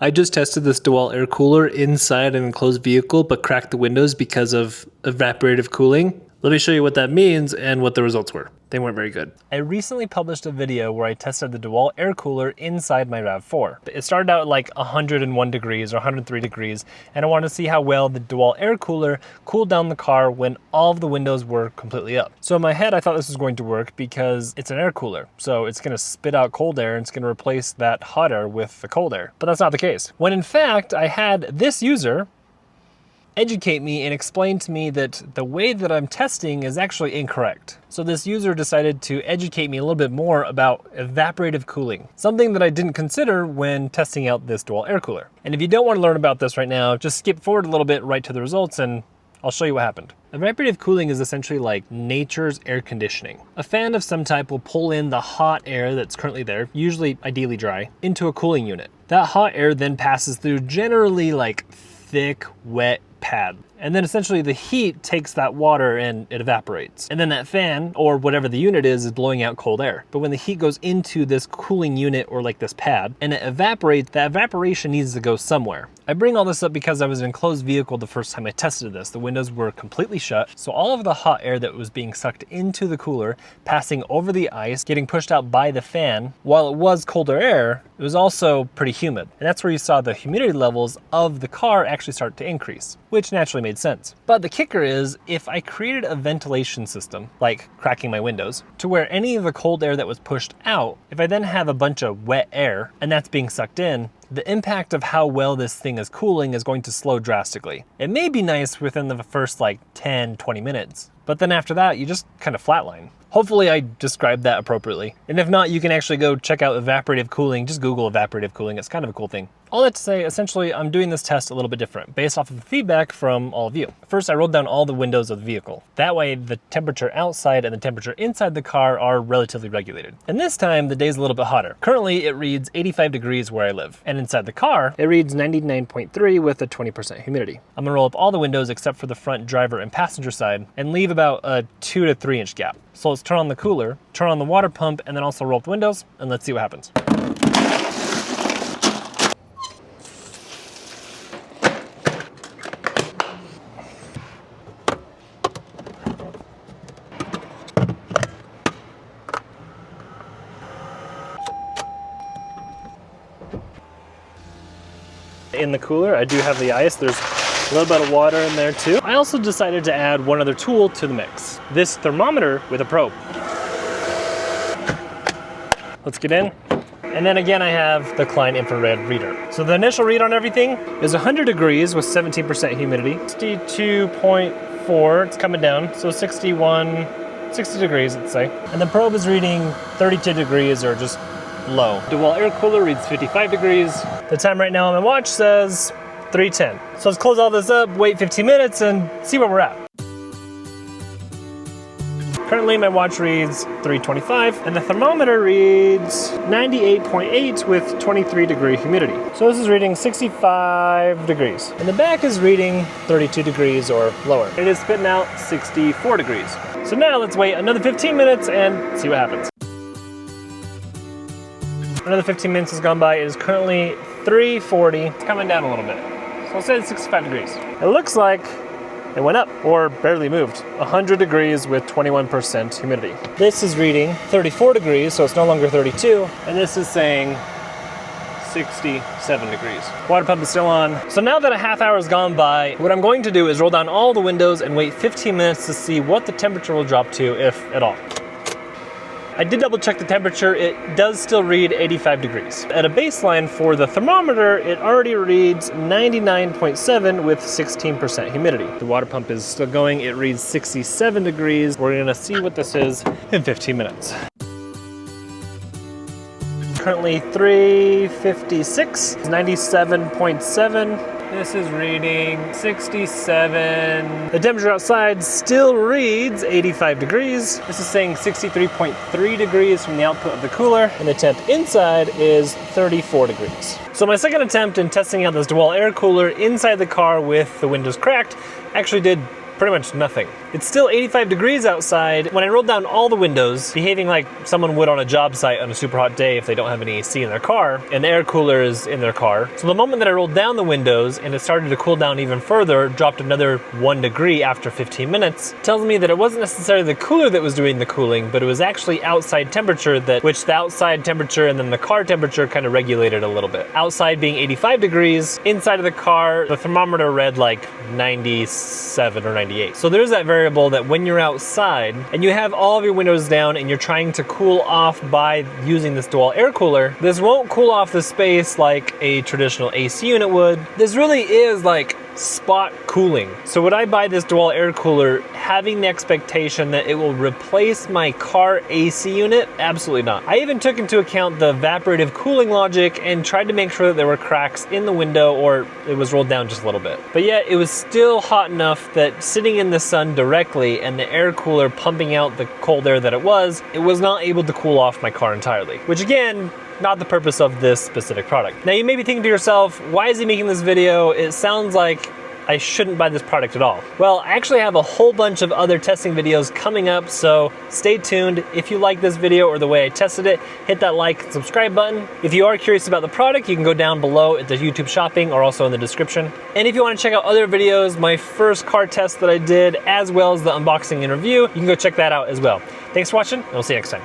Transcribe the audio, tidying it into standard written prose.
I just tested this DeWalt Air Cooler inside an enclosed vehicle, but cracked the windows because of evaporative cooling. Let me show you what that means and what the results were. They weren't very good. I recently published a video where I tested the DeWalt Air Cooler inside my RAV4. It started out at like 101 degrees or 103 degrees, and I wanted to see how well the DeWalt Air Cooler cooled down the car when all of the windows were completely up. So in my head, I thought this was going to work because it's an air cooler. So it's gonna spit out cold air and it's gonna replace that hot air with the cold air. But that's not the case. When in fact, I had this user educate me and explain to me that the way that I'm testing is actually incorrect. So this user decided to educate me a little bit more about evaporative cooling, something that I didn't consider when testing out this DeWalt Air Cooler. And if you don't want to learn about this right now, just skip forward a little bit right to the results and I'll show you what happened. Evaporative cooling is essentially like nature's air conditioning. A fan of some type will pull in the hot air that's currently there, usually ideally dry, into a cooling unit. That hot air then passes through generally like thick, wet pad. And then essentially the heat takes that water and it evaporates. And then that fan, or whatever the unit is blowing out cold air. But when the heat goes into this cooling unit or like this pad and it evaporates, that evaporation needs to go somewhere. I bring all this up because I was in an enclosed vehicle the first time I tested this. The windows were completely shut, so all of the hot air that was being sucked into the cooler, passing over the ice, getting pushed out by the fan, while it was colder air, it was also pretty humid. And that's where you saw the humidity levels of the car actually start to increase, which naturally made sense. But the kicker is, if I created a ventilation system, like cracking my windows, to where any of the cold air that was pushed out, if I then have a bunch of wet air and that's being sucked in, the impact of how well this thing is cooling is going to slow drastically. It may be nice within the first like 10, 20 minutes, but then after that, you just kind of flatline. Hopefully I described that appropriately. And if not, you can actually go check out evaporative cooling. Just Google evaporative cooling. It's kind of a cool thing. All that to say, essentially, I'm doing this test a little bit different based off of the feedback from all of you. First, I rolled down all the windows of the vehicle. That way, the temperature outside and the temperature inside the car are relatively regulated. And this time, the day's a little bit hotter. Currently, it reads 85 degrees where I live. And inside the car, it reads 99.3 with a 20% humidity. I'm gonna roll up all the windows except for the front driver and passenger side and leave about a 2 to 3 inch gap. So let's turn on the cooler, turn on the water pump, and then also roll up the windows, and let's see what happens. In the cooler, I do have the ice. There's a little bit of water in there too. I also decided to add one other tool to the mix. This thermometer with a probe. Let's get in. And then again, I have the Klein infrared reader. So the initial read on everything is 100 degrees with 17% humidity. 62.4, it's coming down. So 60 degrees, let's say. And the probe is reading 32 degrees or just low. DeWalt Air Cooler reads 55 degrees. The time right now on my watch says 3:10. So let's close all this up, wait 15 minutes and see where we're at. Currently my watch reads 3:25 and the thermometer reads 98.8 with 23 degree humidity. So this is reading 65 degrees. And the back is reading 32 degrees or lower. It is spitting out 64 degrees. So now let's wait another 15 minutes and see what happens. Another 15 minutes has gone by. It is currently 3:40. It's coming down a little bit. So I'll say it's 65 degrees. It looks like it went up or barely moved. 100 degrees with 21% humidity. This is reading 34 degrees, so it's no longer 32. And this is saying 67 degrees. Water pump is still on. So now that a half hour has gone by, what I'm going to do is roll down all the windows and wait 15 minutes to see what the temperature will drop to, if at all. I did double check the temperature. It does still read 85 degrees. At a baseline for the thermometer, it already reads 99.7 with 16% humidity. The water pump is still going. It reads 67 degrees. We're gonna see what this is in 15 minutes. Currently 3:56, 97.7. This is reading 67. The temperature outside still reads 85 degrees. This is saying 63.3 degrees from the output of the cooler, and the temp inside is 34 degrees. So my second attempt in testing out this DeWalt Air Cooler inside the car with the windows cracked actually did pretty much nothing. It's still 85 degrees outside. When I rolled down all the windows, behaving like someone would on a job site on a super hot day if they don't have any AC in their car, and the air cooler is in their car. So the moment that I rolled down the windows and it started to cool down even further, dropped another 1 degree after 15 minutes, tells me that it wasn't necessarily the cooler that was doing the cooling, but it was actually outside temperature which the outside temperature and then the car temperature kind of regulated a little bit. Outside being 85 degrees, inside of the car, the thermometer read like 97 or 98. So there's that variable that when you're outside and you have all of your windows down and you're trying to cool off by using this DeWalt air cooler, this won't cool off the space like a traditional AC unit would. This really is like spot cooling. So would I buy this DeWalt air cooler having the expectation that it will replace my car AC unit? Absolutely not. I even took into account the evaporative cooling logic and tried to make sure that there were cracks in the window or it was rolled down just a little bit. But yet it was still hot enough that sitting in the sun directly and the air cooler pumping out the cold air that it was not able to cool off my car entirely. Which again, not the purpose of this specific product. Now you may be thinking to yourself, why is he making this video? It sounds like I shouldn't buy this product at all. Well, I actually have a whole bunch of other testing videos coming up, so stay tuned. If you like this video or the way I tested it, hit that like and subscribe button. If you are curious about the product, you can go down below at the YouTube shopping or also in the description. And if you want to check out other videos, my first car test that I did, as well as the unboxing and review, you can go check that out as well. Thanks for watching, and we'll see you next time.